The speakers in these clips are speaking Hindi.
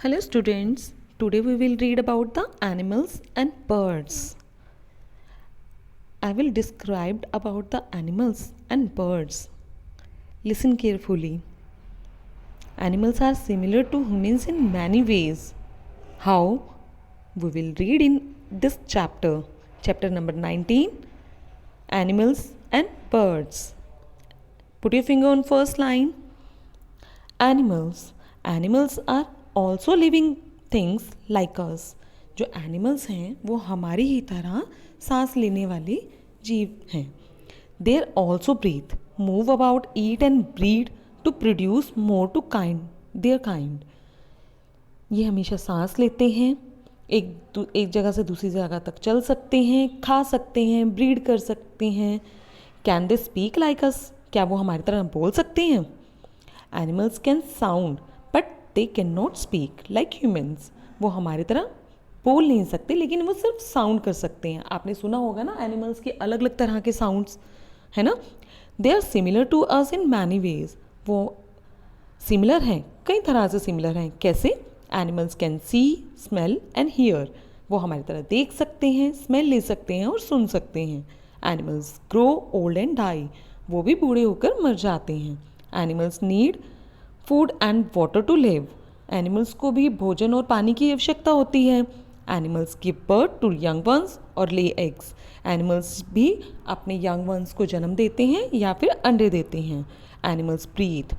Hello students, today we will read about the animals and birds. I will describe about the animals and birds. Listen carefully. Animals are similar to humans in many ways. How? We will read in this chapter. Chapter number 19, Animals and Birds. Put your finger on first line. Animals. Animals are also living things like us. जो एनिमल्स हैं वो हमारी ही तरह सांस लेने वाले जीव हैं. They are also breathe, move about, eat and breed to produce more to kind their kind. ये हमेशा सांस लेते हैं, एक जगह से दूसरी जगह तक चल सकते हैं, खा सकते हैं, ब्रीड कर सकते हैं. Can they speak like us, क्या वो हमारी तरह बोल सकते हैं? Animals can sound but they can not speak like humans. वो हमारी तरह बोल नहीं सकते लेकिन वो सिर्फ साउंड कर सकते हैं. आपने सुना होगा ना एनिमल्स के अलग अलग तरह के साउंड्स, है ना. They are similar to us in many ways. वो सिमिलर हैं, कई तरह से सिमिलर हैं. कैसे? Animals can see, smell and hear. वो हमारी तरह देख सकते हैं, स्मेल ले सकते हैं और सुन सकते हैं. Animals grow old and die. वो भी बूढ़े होकर मर जाते हैं. Animals need food and water to live. Animals को भी भोजन और पानी की आवश्यकता होती है. Animals give birth to young ones और ले एग्स. एनिमल्स भी अपने यंग वंस को जन्म देते हैं या फिर अंडे देते हैं. Animals breathe.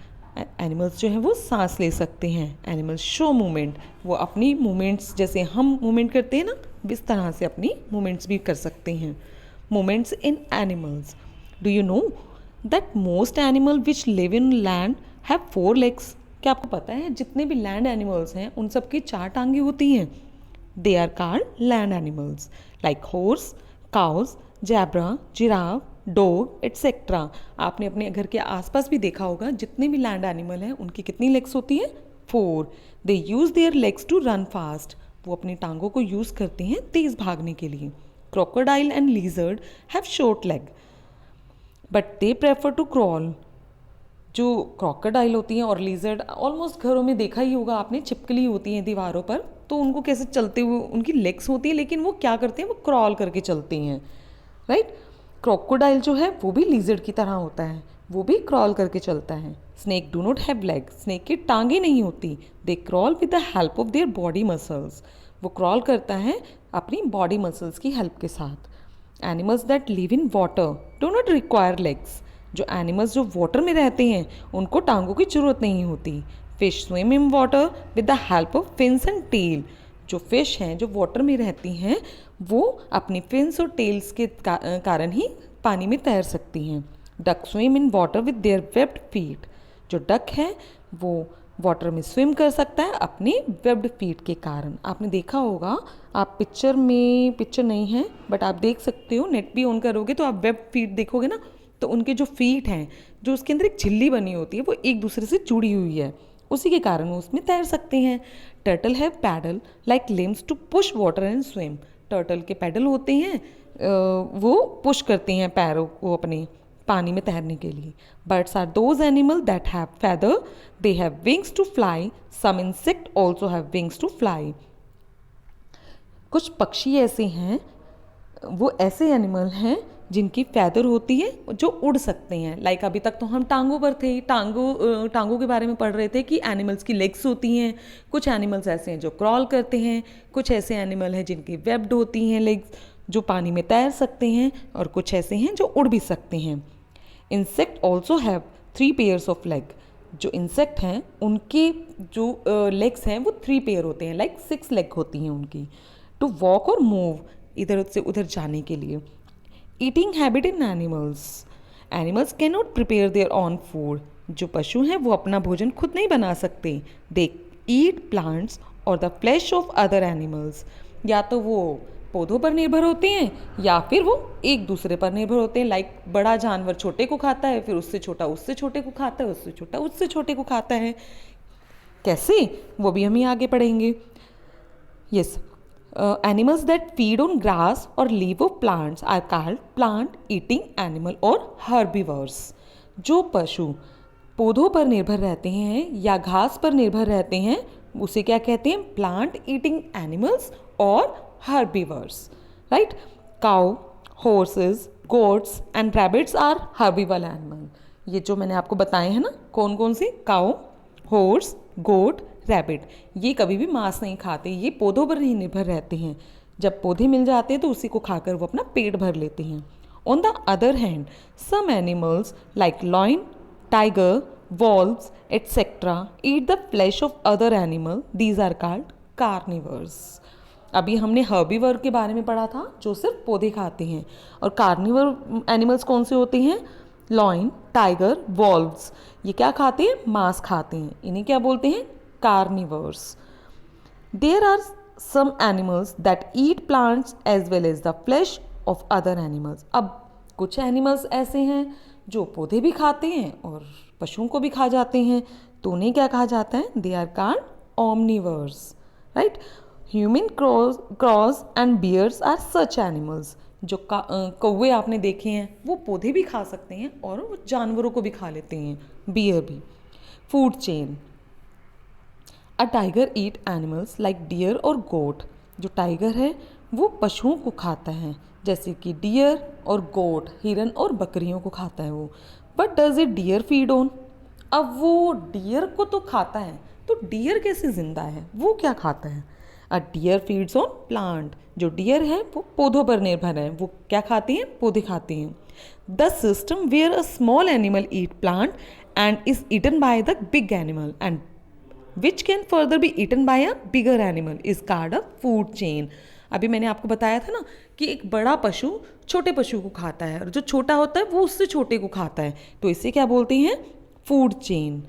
एनिमल्स जो है वो सांस ले सकते हैं. Animals show movement. वो अपनी मूवमेंट्स जैसे हम मूवमेंट करते हैं ना, इस तरह से अपनी मूवमेंट्स भी कर सकते हैं. Movements in animals. Do you know that most animal which live in land have 4 legs. क्या आपको पता है जितने भी लैंड एनिमल्स हैं उन सबकी 4 टांगें होती हैं. They are called land animals like horse, cows, zebra, giraffe, dog etcetera. आपने अपने घर के आसपास भी देखा होगा जितने भी लैंड एनिमल हैं उनकी कितनी लेग्स होती हैं? 4. They use their legs to run fast. वो अपनी टांगों को यूज़ करते हैं तेज़ भागने के लिए. Crocodile and lizard have short leg but they prefer to crawl. जो क्रोकोडाइल होती हैं और लिजर्ड ऑलमोस्ट घरों में देखा ही होगा आपने, चिपकली होती हैं दीवारों पर. तो उनको कैसे चलते हुए, उनकी लेग्स होती है लेकिन वो क्या करते हैं, वो क्रॉल करके चलते हैं. राइट. क्रोकोडाइल जो है वो भी लिजर्ड की तरह होता है, वो भी क्रॉल करके चलता है. Snake do not have leg. Snake की टांगें नहीं होती. They crawl with the help of their body muscles. वो क्रॉल करता है अपनी बॉडी मसल्स की हेल्प के साथ. Animals that live in water do not require legs. जो एनिमल्स जो वाटर में रहते हैं उनको टांगों की ज़रूरत नहीं होती. Fish swim in water with the help of fins and tail. जो फिश हैं जो वाटर में रहती हैं वो अपनी फिन्स और टेल्स के कारण ही पानी में तैर सकती हैं. Duck swim in water with their webbed feet. जो डक है वो वाटर में स्विम कर सकता है अपने वेब्ड फीट के कारण. आपने देखा होगा, आप पिक्चर नहीं है बट आप देख सकते हो, नेट भी ऑन करोगे तो आप वेब्ड फीट देखोगे ना, तो उनके जो फीट हैं, जो उसके अंदर एक झिल्ली बनी होती है, वो एक दूसरे से जुड़ी हुई है, उसी के कारण वो उसमें तैर सकते हैं. Turtle have paddle like limbs to push water and swim. Turtle के पैडल होते हैं, वो पुश करते हैं पैरों को अपने पानी में तैरने के लिए. Birds are those animal that have feather. They have wings to fly. Some insect also have wings to fly. कुछ पक्षी ऐसे हैं, वो ऐसे एनिमल हैं जिनकी फैदर होती है, जो उड़ सकते हैं. लाइक अभी तक तो हम टांगों पर थे, टांगों के बारे में पढ़ रहे थे कि एनिमल्स की लेग्स होती हैं. कुछ एनिमल्स ऐसे हैं जो क्रॉल करते हैं, कुछ ऐसे एनिमल हैं जिनकी वेब्ड होती हैं लेग्स, जो पानी में तैर सकते हैं, और कुछ ऐसे हैं जो उड़ भी सकते हैं. Insect also have 3 pairs of leg. जो इंसेक्ट हैं उनके जो लेग्स हैं वो 3 पेयर होते हैं, लाइक 6 लेग होती हैं उनकी. टू वॉक और मूव, इधर से उधर जाने के लिए. Eating habit in animals. Animals can not prepare their on food. जो पशु हैं वो अपना भोजन खुद नहीं बना सकते. दे ईट प्लांट्स और the flesh of other animals. या तो वो पौधों पर निर्भर होते हैं या फिर वो एक दूसरे पर निर्भर होते हैं. लाइक बड़ा जानवर छोटे को खाता है, फिर उससे छोटा उससे छोटे को खाता है, उससे छोटा उससे छोटे को खाता है. कैसे, वो भी हम ही आगे पढ़ेंगे. Yes. Animals that feed on grass or leaf of plants are called plant eating animal or herbivores. जो पशु पौधों पर निर्भर रहते हैं या घास पर निर्भर रहते हैं उसे क्या कहते हैं? प्लांट ईटिंग एनिमल्स और herbivores, right? Cow, horses, goats and rabbits are herbivore animal. ये जो मैंने आपको बताए हैं ना, कौन कौन से? काउ, हॉर्स, गोट, रैबिट। ये कभी भी मांस नहीं खाते, ये पौधों पर ही निर्भर रहते हैं। जब पौधे मिल जाते हैं तो उसी को खाकर वो अपना पेट भर लेते हैं। On the other hand some animals like lion, tiger, wolves etcetera eat the flesh of other animal, these are called carnivores. अभी हमने हर्बीवर के बारे में पढ़ा था जो सिर्फ पौधे खाते हैं, और कार्निवर एनिमल्स कौन से होते हैं? Lion, tiger, wolves. ये क्या खाते हैं? मांस खाते हैं। इन्हें क्या बोलते हैं? Carnivores. There are some animals that eat plants as well as the flesh of other animals. अब कुछ एनिमल्स ऐसे हैं जो पौधे भी खाते हैं और पशुओं को भी खा जाते हैं, तो उन्हें क्या कहा जाता है? They are called omnivores, right? Human crows and bears are such animals. जो कौवे आपने देखे हैं वो पौधे भी खा सकते हैं और वो जानवरों को भी खा लेते हैं, बियर भी। Food chain, a tiger eat animals like deer और गोट। जो टाइगर है वो पशुओं को खाता है, जैसे कि डियर और गोट, हिरन और बकरियों को खाता है वो। But does it deer feed on? अब वो डियर को तो खाता है, तो डियर कैसे जिंदा है? वो क्या खाता है? अ डियर फीड्स ऑन प्लांट। जो डियर है वो पौधों पर निर्भर है, वो क्या खाती हैं? पौधे खाती हैं। The system where a small animal eat plant and is eaten by the big animal and which can further be eaten by a bigger animal is called a food chain. अभी मैंने आपको बताया था ना कि एक बड़ा पशु छोटे पशु को खाता है और जो छोटा होता है वो उससे छोटे को खाता है, तो इसे क्या बोलते हैं? Food chain.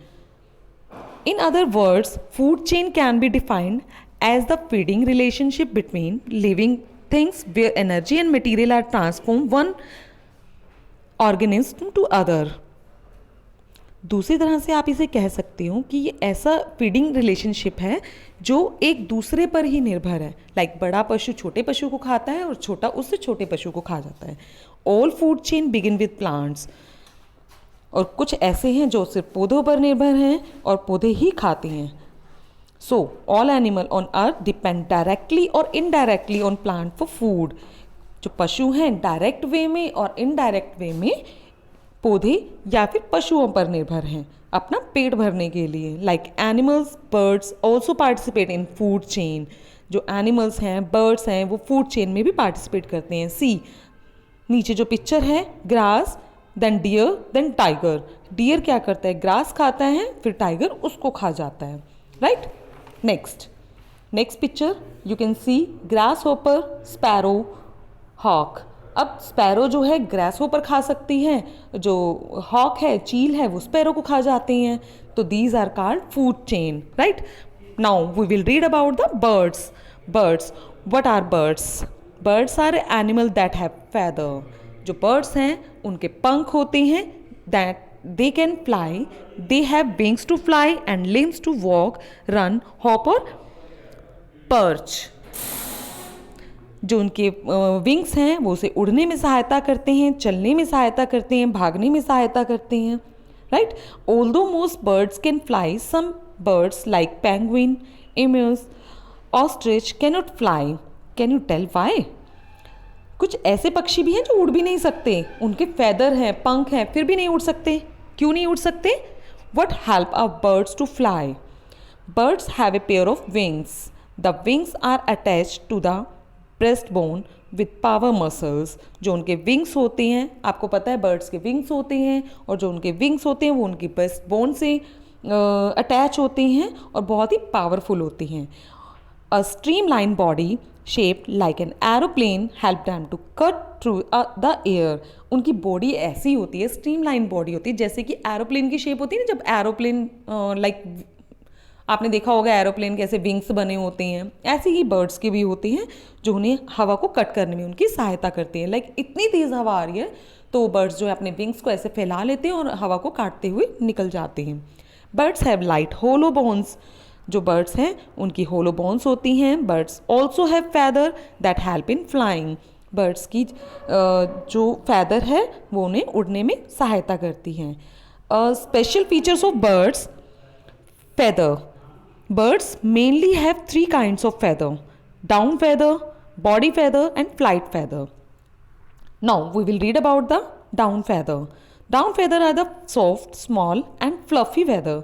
In other words, food chain can be defined as the feeding relationship between living things where energy and material are transformed one organism to other. दूसरी तरह से आप इसे कह सकते हो कि ये ऐसा फीडिंग रिलेशनशिप है जो एक दूसरे पर ही निर्भर है। लाइक बड़ा पशु छोटे पशु को खाता है और छोटा उससे छोटे पशु को खा जाता है। All food chain begin with plants. और कुछ ऐसे हैं जो सिर्फ पौधों पर निर्भर हैं और पौधे ही खाते हैं। So all animal on earth depend directly और indirectly on plant for food. जो पशु हैं डायरेक्ट वे में और इनडायरेक्ट वे में पौधे या फिर पशुओं पर निर्भर हैं अपना पेट भरने के लिए। Like animals, birds also participate in food chain. जो एनिमल्स हैं, बर्ड्स हैं, वो फूड चेन में भी पार्टिसिपेट करते हैं। सी नीचे जो पिक्चर है, grass, then deer, then tiger. Deer क्या करता है? ग्रास खाता है, फिर टाइगर उसको खा जाता है, right? Next picture you can see grasshopper, sparrow, hawk. अब स्पैरो जो है ग्रास होपर खा सकती है, जो हॉक है, चील है, वो स्पैरो को खा जाते हैं। तो these are called food chain, right? Now we will read about the birds. What are birds? Birds are animal that have feather. जो बर्ड्स हैं उनके पंख होते हैं, that they can fly, they have wings to fly and limbs to walk, run, hop और पर्च। जो उनके विंग्स हैं वो उसे उड़ने में सहायता करते हैं, चलने में सहायता करते हैं, भागने में सहायता करते हैं, right? Although most birds can fly, some birds like penguin, emus, ostrich can not fly. Can you tell why? कुछ ऐसे पक्षी भी हैं जो उड़ भी नहीं सकते, उनके फैदर हैं, पंख हैं, फिर भी नहीं उड़ सकते। क्यों नहीं उड़ सकते? What help our birds to fly? Birds have a pair of wings. The wings are attached to the breastbone with power muscles. जो उनके विंग्स होते हैं, आपको पता है बर्ड्स के विंग्स होते हैं, और जो उनके विंग्स होते हैं वो उनकी ब्रेस्ट बोन से अटैच होते हैं और बहुत ही पावरफुल होते हैं। A streamlined body shaped like an aeroplane help them to cut through the air. उनकी बॉडी ऐसी होती है, स्ट्रीमलाइन बॉडी होती है, जैसे कि एरोप्लेन की शेप होती है ना। जब एरोप्लेन लाइक आपने देखा होगा एरोप्लेन कैसे विंग्स बने होते हैं, ऐसे ही बर्ड्स के भी होते हैं जो उन्हें हवा को कट करने में उनकी सहायता करते हैं। लाइक इतनी तेज़ हवा आ रही है तो बर्ड्स जो है अपने विंग्स को ऐसे फैला लेते हैं और हवा को काटते हुए निकल जाते हैं। Birds have light hollow bones. जो बर्ड्स हैं उनकी होलो बोन्स होती हैं। Birds also have feather that help in flying. Birds की जो फैदर है वो उन्हें उड़ने में सहायता करती हैं। Special features of birds, feather, Birds mainly have three kinds of feather: down feather, body feather, and flight feather. Now we will read about the down feather. Down feather are the soft, small, and fluffy feather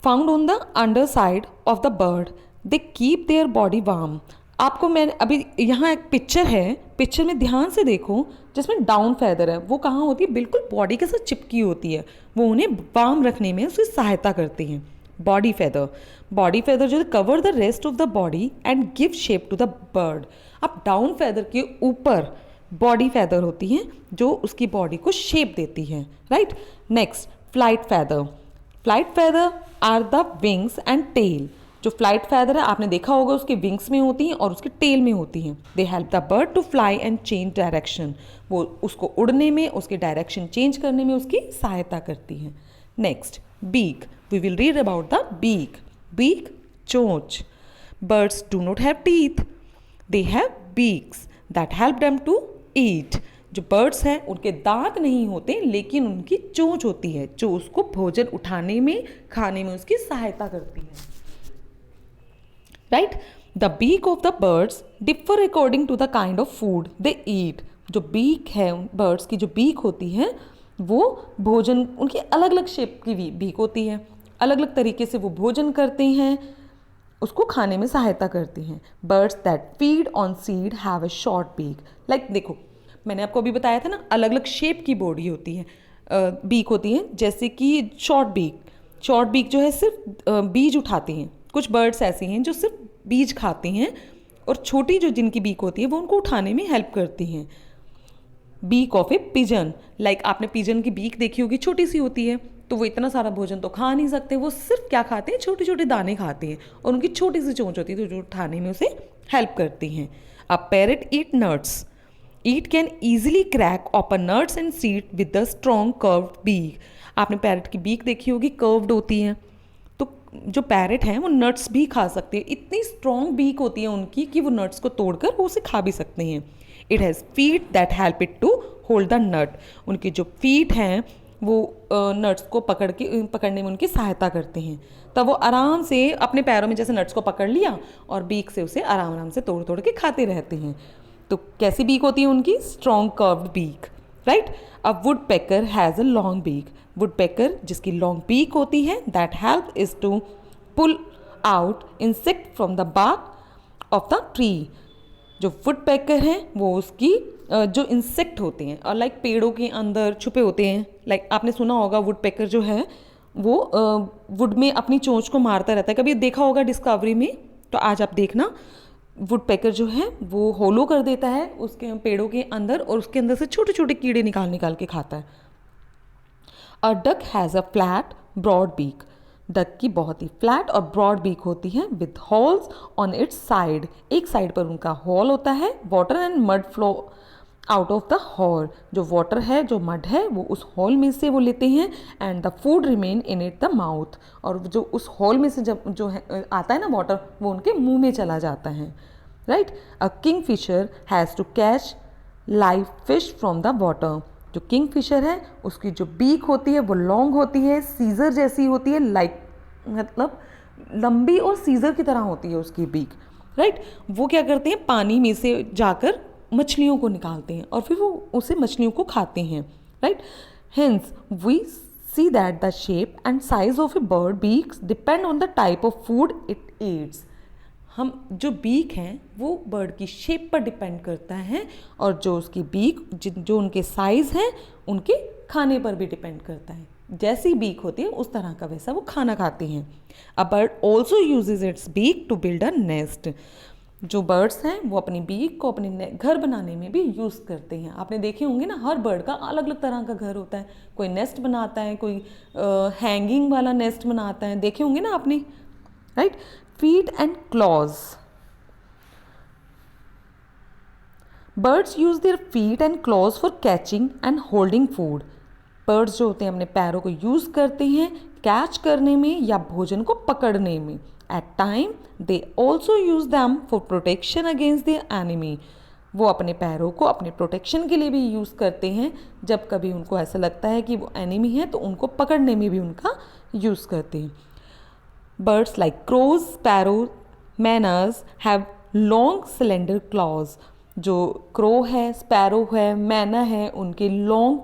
found on the underside of the bird. They keep their body warm. आपको मैं अभी यहाँ एक पिक्चर है, पिक्चर में ध्यान से देखो जिसमें डाउन फेदर है, वो कहाँ होती है? बिल्कुल बॉडी के साथ चिपकी होती है, वो उन्हें वार्म रखने में उसकी सहायता करती हैं. बॉडी फेदर जो cover the rest of the body and give shape to the bird. अब डाउन फेदर के ऊपर बॉडी फेदर होती हैं जो उसकी बॉडी को शेप देती हैं. Right. Next, flight feather are the wings and tail. जो फ्लाइट फेदर है आपने देखा होगा उसके विंग्स में होती हैं और उसके टेल में होती हैं. They help the bird to fly and change direction. वो उसको उड़ने में, उसके डायरेक्शन चेंज करने में उसकी सहायता करती हैं. Next, beak. We will read about the beak, चोंच. Birds do not have teeth, they have beaks that help them to eat. जो बर्ड्स हैं उनके दांत नहीं होते लेकिन उनकी चोंच होती है जो उसको भोजन उठाने में, खाने में उसकी सहायता करती है. Right. The beak of the birds differ according to the kind of food they eat. जो बीक है, बर्ड्स की जो बीक होती है वो भोजन, उनकी अलग अलग शेप की बीक होती है, अलग अलग तरीके से वो भोजन करते हैं, उसको खाने में सहायता करती हैं. Birds that feed on seed have a short beak. Like देखो, मैंने आपको अभी बताया था ना, अलग अलग शेप की बॉडी होती है, बीक होती है. जैसे कि शॉर्ट बीक जो है सिर्फ बीज उठाती हैं. कुछ बर्ड्स ऐसी हैं जो सिर्फ बीज खाती हैं और छोटी जो जिनकी बीक होती है वो उनको उठाने में हेल्प करती हैं. Beak of a pigeon. Like आपने पिजन की बीक देखी होगी, छोटी सी होती है, तो वो इतना सारा भोजन तो खा नहीं सकते, वो सिर्फ क्या खाते हैं? छोटे छोटे दाने खाते हैं और उनकी छोटी सी चोंच होती है तो जो उठाने में उसे हेल्प करती हैं. A parrot eat nuts. It can easily crack open nuts and seed with the strong curved beak. आपने पैरट की बीक देखी होगी, कर्व्ड होती है, तो जो पैरट हैं वो नट्स भी खा सकते हैं. इतनी स्ट्रॉन्ग बीक होती है उनकी कि वो नट्स को तोड़कर वो उसे खा भी सकते हैं. It has feet that help it to hold the nut. उनकी जो फीट हैं वो नट्स को पकड़ने में उनकी सहायता करते हैं. तब वो आराम से अपने पैरों में जैसे नट्स को पकड़ लिया और बीक से उसे आराम आराम से तोड़ तोड़ के खाते रहते हैं. तो कैसी बीक होती है उनकी? Strong curved beak. Right. A woodpecker has a long beak. Woodpecker जिसकी लॉन्ग बीक होती है, that help is to pull out insect from the bark of the tree. जो वुड पेकर हैं वो उसकी जो इंसेक्ट होते हैं और लाइक पेड़ों के अंदर छुपे होते हैं. लाइक आपने सुना होगा वुड पेकर जो है वो वुड में अपनी चोंच को मारता रहता है. कभी देखा होगा डिस्कवरी में, तो आज आप देखना. वुड पेकर जो है वो होलो कर देता है उसके पेड़ों के अंदर और उसके अंदर से छोटे छोटे कीड़े निकाल के खाता है. A duck has a flat broad beak. Duck की बहुत ही फ्लैट और ब्रॉड बीक होती है with holes on its side. एक साइड पर उनका हॉल होता है. Water and mud flow out of the hole. जो वाटर है, जो मड है, वो उस हॉल में से वो लेते हैं and the food remain in it the mouth. और जो उस हॉल में से जब जो है आता है ना वाटर, वो उनके मुंह में चला जाता है. Right. A kingfisher has to catch live fish from the water. जो किंग फिशर है उसकी जो बीक होती है वो लॉन्ग होती है, सीजर जैसी होती है, लाइक मतलब लंबी और सीजर की तरह होती है उसकी बीक. राइट. वो क्या करते हैं? पानी में से जाकर मछलियों को निकालते हैं और फिर वो उसे मछलियों को खाते हैं. Right. Hence we see that the shape and size of a bird beaks depend on the type of food it eats. हम जो बीक हैं वो बर्ड की शेप पर डिपेंड करता है और जो उसकी बीक, जो उनके साइज़ हैं उनके खाने पर भी डिपेंड करता है. जैसी बीक होती है उस तरह का वैसा वो खाना खाते हैं. A bird also uses its beak to build a nest. जो बर्ड्स हैं वो अपनी बीक को अपने घर बनाने में भी यूज़ करते हैं. आपने देखे होंगे ना, हर बर्ड का अलग अलग तरह का घर होता है. कोई नेस्ट बनाता है, कोई हैंगिंग वाला नेस्ट बनाता है, देखे होंगे ना आपने. Right. Feet and claws. Birds use their feet and claws for catching and holding food. Birds जो होते हैं अपने पैरों को यूज़ करते हैं कैच करने में या भोजन को पकड़ने में. At time they also use them for protection against their enemy. वो अपने पैरों को अपने प्रोटेक्शन के लिए भी यूज़ करते हैं. जब कभी उनको ऐसा लगता है कि वो एनिमी है तो उनको पकड़ने में भी उनका यूज़ करते हैं. Birds like crows, sparrows, mynas have long cylinder claws. जो क्रो है, स्पैरो है, मैना है, उनके लॉन्ग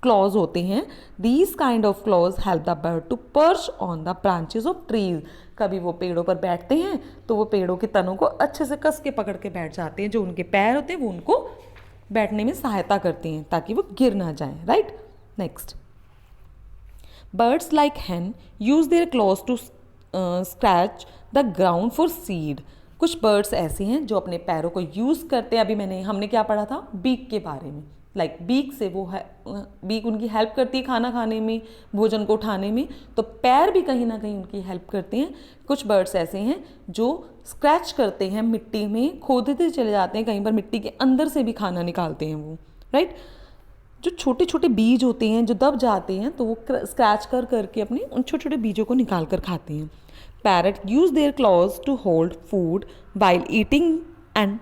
क्लॉज होते हैं. These kind of claws help the bird to perch on the branches of trees. कभी वो पेड़ों पर बैठते हैं तो वो पेड़ों के तनों को अच्छे से कस के पकड़ के बैठ जाते हैं. जो उनके पैर होते हैं वो उनको बैठने में सहायता करते हैं ताकि वो गिर ना जाए. Right. Next, birds like hen use their claws to scratch the ground for seed. कुछ बर्ड्स ऐसे हैं जो अपने पैरों को यूज़ करते हैं. अभी हमने क्या पढ़ा था बीक के बारे में. बीक से वो बीक उनकी हेल्प करती है खाना खाने में, भोजन को उठाने में. तो पैर भी कहीं ना कहीं उनकी हेल्प करते हैं. कुछ बर्ड्स ऐसे हैं जो स्क्रैच करते हैं, मिट्टी में खोदते चले जाते हैं, कहीं पर मिट्टी के अंदर से भी खाना निकालते हैं वो. राइट. जो छोटे छोटे बीज होते हैं जो दब जाते हैं तो वो स्क्रैच कर करके अपने उन छोटे छोटे बीजों को निकाल कर खाते हैं. Parrot use their claws to hold food while eating and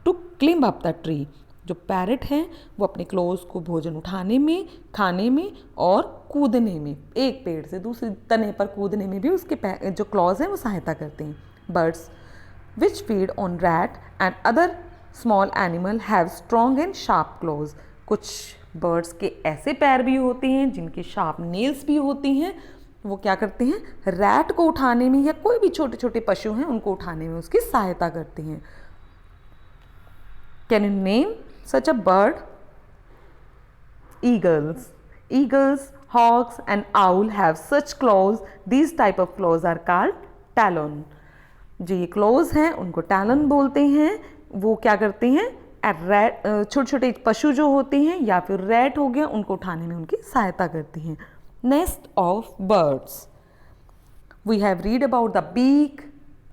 to climb up the tree. जो पैरट हैं वो अपने क्लॉज को भोजन उठाने में, खाने में और कूदने में, एक पेड़ से दूसरे तने पर कूदने में भी उसके जो क्लॉज हैं वो सहायता करते हैं. Birds which feed on rat and other small animal have strong and sharp clause. कुछ बर्ड्स के ऐसे पैर भी होते हैं जिनके शार्प नेल्स भी होती हैं. वो क्या करते हैं, रैट को उठाने में या कोई भी छोटे छोटे पशु हैं उनको उठाने में उसकी सहायता करते हैं. Can you name such a bird? Eagles. Eagles, hawks and owl have such claws. These type of claws are called talon. जो ये क्लॉज हैं उनको टैलन बोलते हैं. वो क्या करते हैं, रैट, छोटे छोटे पशु जो होते हैं या फिर रैट हो गया, उनको उठाने में उनकी सहायता करती हैं. Nest of birds. We have read about the beak,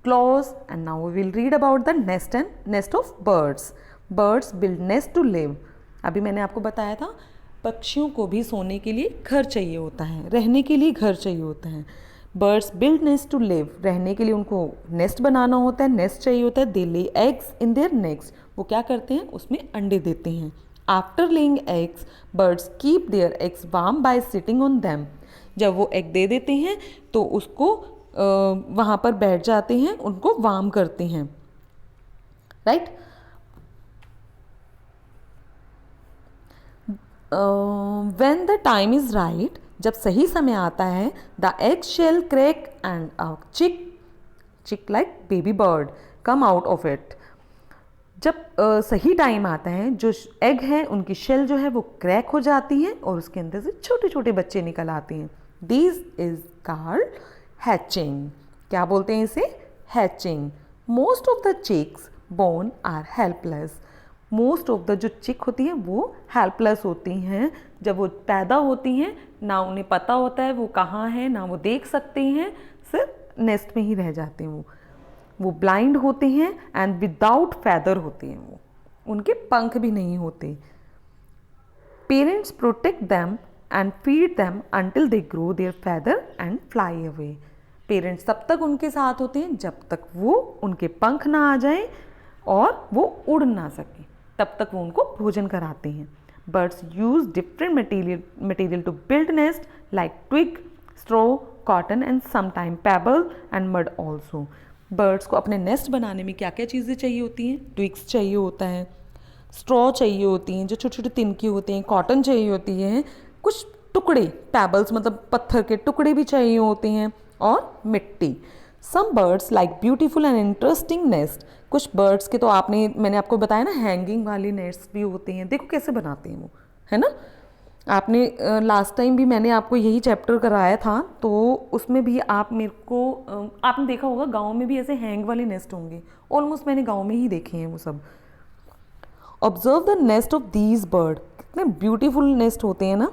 claws and now we will read about the nest and nest of birds. Birds build nest to live. अभी मैंने आपको बताया था पक्षियों को भी सोने के लिए घर चाहिए होता है, रहने के लिए घर चाहिए होता है. Birds build nest to live. रहने के लिए उनको नेस्ट बनाना होता है, नेस्ट चाहिए होता है. दे lay eggs in their nest. वो क्या करते हैं, उसमें अंडे देते हैं. After laying eggs birds keep their eggs warm bye sitting on them. जब वो एग दे देते हैं तो उसको वहाँ पर बैठ जाते हैं, उनको वार्म करते हैं. Right. When the time is right, जब सही समय आता है, the egg shell crack and a chick like baby bird come out of it. जब सही टाइम आता है, जो एग है उनकी शेल जो है वो क्रैक हो जाती है और उसके अंदर से छोटे छोटे बच्चे निकल आते हैं. This is called hatching. क्या बोलते हैं इसे? Hatching. Most of the chicks born are helpless. Most of the जो चिक होती हैं वो हेल्पलेस होती हैं. जब वो पैदा होती हैं ना उन्हें पता होता है वो कहाँ है, ना वो देख सकते हैं, सिर्फ नेस्ट में ही रह जाते हैं. वो ब्लाइंड होते हैं एंड विदाउट फैदर होते हैं. वो उनके पंख भी नहीं होते. Parents protect them and feed them until they grow there feather and fly away. Parents तब तक उनके साथ होते हैं जब तक वो उनके पंख ना आ जाएं और वो उड़ ना सके, तब तक वो उनको भोजन कराते हैं. Birds use different material to build nest like twig, straw, cotton and sometime pebble and mud also. Birds को अपने नेस्ट बनाने में क्या क्या चीज़ें चाहिए होती हैं? ट्विग्स चाहिए होता है, स्ट्रॉ चाहिए होती हैं जो छोटे छोटे तिनके होते हैं, कॉटन चाहिए होती है, कुछ टुकड़े, पेबल्स मतलब पत्थर के टुकड़े भी चाहिए होते हैं, और मिट्टी. Some birds like beautiful and interesting nest. कुछ बर्ड्स के तो मैंने आपको बताया ना हैंगिंग वाले नेस्ट भी होते हैं. देखो कैसे बनाते हैं वो, है ना. आपने लास्ट टाइम भी मैंने आपको यही चैप्टर कराया था, तो उसमें भी आप मेरे को आपने देखा होगा गांव में भी ऐसे हैंग वाले नेस्ट होंगे. ऑलमोस्ट मैंने गांव में ही देखे हैं वो सब. Observe the nest of these bird. कितने ब्यूटीफुल नेस्ट होते हैं ना.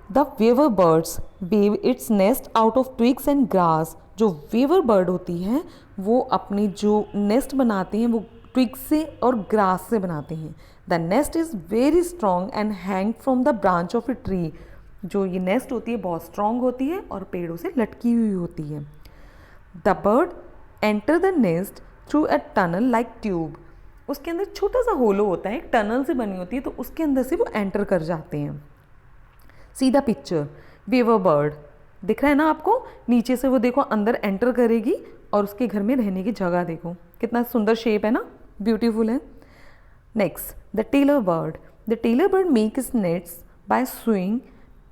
The weaver birds weave its nest out of twigs and grass. जो वेवर बर्ड होती है वो अपनी जो नेस्ट बनाते हैं वो ट्विग्स से और ग्रास से बनाते हैं. The nest is very strong and hang from the branch of a tree. जो ये नेस्ट होती है बहुत स्ट्रॉन्ग होती है और पेड़ों से लटकी हुई होती है. The bird enter the nest through a tunnel like tube. उसके अंदर छोटा सा होलो होता है, एक टनल से बनी होती है, तो उसके अंदर से वो एंटर कर जाते हैं. See the picture. Weaver bird. दिख रहा है ना आपको, नीचे से वो देखो अंदर एंटर करेगी और उसके घर में रहने की जगह देखो, कितना सुंदर शेप है ना, ब्यूटीफुल है। Next, the tailor bird. The tailor bird makes nests by sewing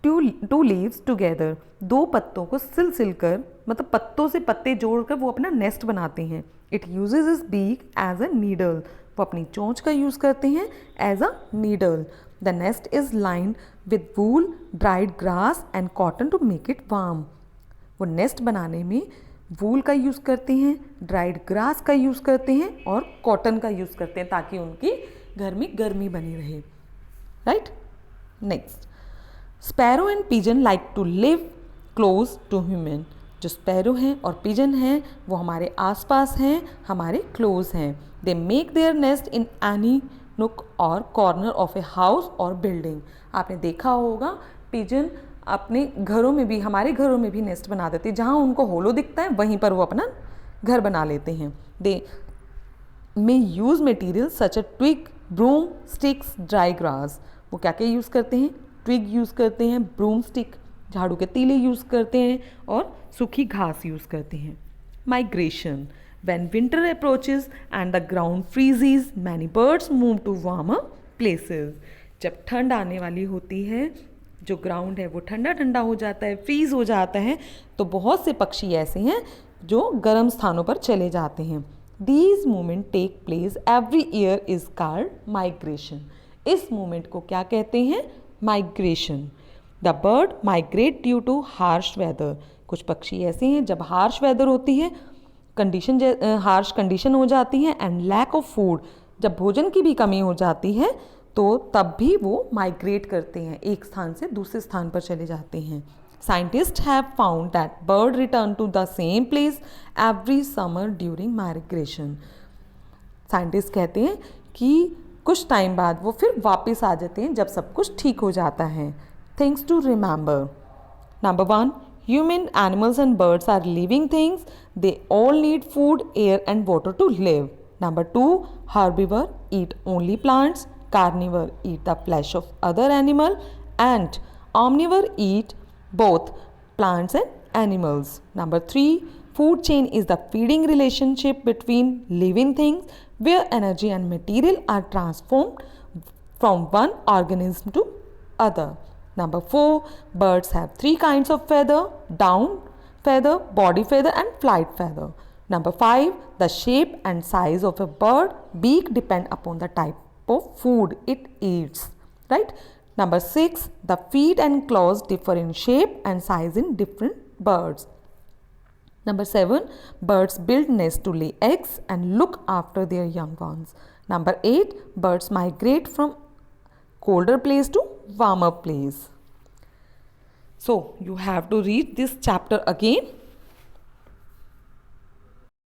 two leaves together. दो पत्तों को सिल कर, मतलब पत्तों से पत्ते जोड़कर वो अपना नेस्ट बनाते हैं। It uses its beak as a needle. वो अपनी चोंच का यूज़ करते हैं as a needle. The nest is lined with wool, dried grass and cotton to make it warm. वो नेस्ट बनाने में वूल का यूज़ करते हैं, ड्राइड ग्रास का यूज़ करते हैं और कॉटन का यूज़ करते हैं ताकि उनकी घर में गर्मी बनी रहे। Right. Next, sparrow and pigeon like to live close to human. जो स्पैरो हैं और पिजन हैं वो हमारे आसपास हैं, हमारे क्लोज हैं। They make their nest in any नुक और कॉर्नर ऑफ ए हाउस और बिल्डिंग। आपने देखा होगा पिजन अपने घरों में भी, हमारे घरों में भी नेस्ट बना देते हैं, जहाँ उनको होलो दिखता है वहीं पर वो अपना घर बना लेते हैं। They may use material such a twig, broom sticks, dry grass. वो क्या क्या यूज़ करते हैं? ट्विग यूज़ करते हैं, ब्रूम स्टिक झाड़ू के तीले यूज़ करते हैं और सूखी घास यूज़ करते हैं। Migration. When winter approaches and the ground freezes, many birds move to warmer places. जब ठंड आने वाली होती है, जो ग्राउंड है वो ठंडा ठंडा हो जाता है, फ्रीज हो जाता है, तो बहुत से पक्षी ऐसे हैं जो गर्म स्थानों पर चले जाते हैं। These movements take place every year is called migration. इस मूवमेंट को क्या कहते हैं? Migration. The bird migrate due to harsh weather. कुछ पक्षी ऐसे हैं जब हार्श वेदर होती है, हार्श कंडीशन हो जाती है, एंड लैक ऑफ फूड, जब भोजन की भी कमी हो जाती है तो तब भी वो माइग्रेट करते हैं, एक स्थान से दूसरे स्थान पर चले जाते हैं। Scientist have found that bird return to the same place every summer during migration. Scientist कहते हैं कि कुछ टाइम बाद वो फिर वापस आ जाते हैं जब सब कुछ ठीक हो जाता है। Things to remember. Number 1, human, animals and birds are living things. They all need food, air and water to live. Number 2, herbivore eat only plants. Carnivore eat the flesh of other animal. And omnivore eat both plants and animals. Number 3, food chain is the feeding relationship between living things where energy and material are transformed from one organism to other. Number 4, birds have 3 kinds of feather: down feather, body feather and flight feather. Number 5, the shape and size of a bird beak depend upon the type of food it eats. Right? Number 6, the feet and claws differ in shape and size in different birds. Number 7, birds build nests to lay eggs and look after their young ones. Number 8, birds migrate from colder place to warmer place. So you have to read this chapter again